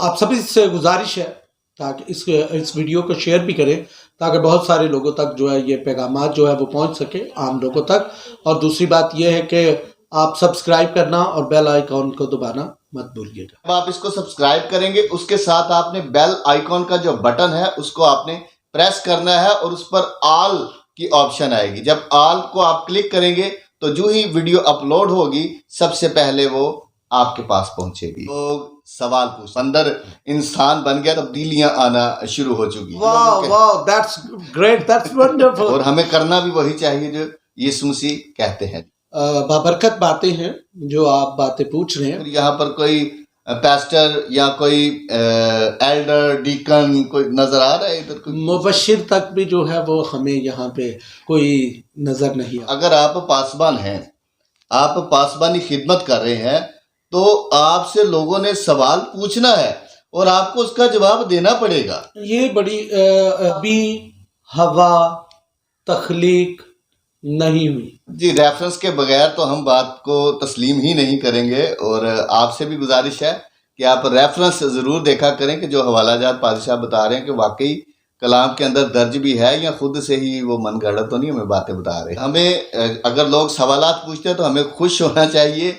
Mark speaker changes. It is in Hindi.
Speaker 1: आप सभी से गुजारिश है ताकि इस वीडियो को शेयर भी करें ताकि बहुत सारे लोगों तक जो है ये पैगामात जो है वो पहुंच सके आम लोगों तक। और दूसरी बात ये है कि आप सब्सक्राइब करना और बेल आइकॉन को दबाना मत भूलिएगा।
Speaker 2: जब आप इसको सब्सक्राइब करेंगे उसके साथ आपने बेल आइकॉन का जो बटन है उसको आपने प्रेस करना है और उस पर ऑल की ऑप्शन आएगी। जब ऑल को आप क्लिक करेंगे तो जो ही वीडियो अपलोड होगी सबसे पहले वो आपके पास पहुंचेगी। लोग सवाल पूछ अंदर इंसान बन गया, तब्दीलियां आना शुरू हो चुकी।
Speaker 1: वाह वाह, दैट्स ग्रेट, दैट्स वंडरफुल।
Speaker 2: और हमें करना भी वही चाहिए जो यीशु मसीह कहते हैं।
Speaker 1: बाबरकत बातें हैं जो आप बातें पूछ रहे हैं।
Speaker 2: यहाँ पर कोई पास्टर या कोई एल्डर डीकन कोई नजर आ रहा है इधर? कोई
Speaker 1: मुबशिर तक भी जो है वो हमें यहाँ पे कोई नजर नहीं आता।
Speaker 2: अगर आप पासबान हैं, आप पासबानी खिदमत कर रहे हैं, तो आपसे लोगों ने सवाल पूछना है और आपको उसका जवाब देना पड़ेगा।
Speaker 1: ये बड़ी अभी हवा तख्लीक नहीं हुई
Speaker 2: जी, रेफरेंस के बगैर तो हम बात को तस्लीम ही नहीं करेंगे। और आपसे भी गुजारिश है कि आप रेफरेंस ज़रूर देखा करें कि जो हवालाजात पादशाह बता रहे हैं कि वाकई कलाम के अंदर दर्ज भी है या खुद से ही वो मन गढ़ंत तो नहीं हमें बातें बता रहे। हमें अगर लोग सवालात पूछते हैं तो हमें खुश होना चाहिए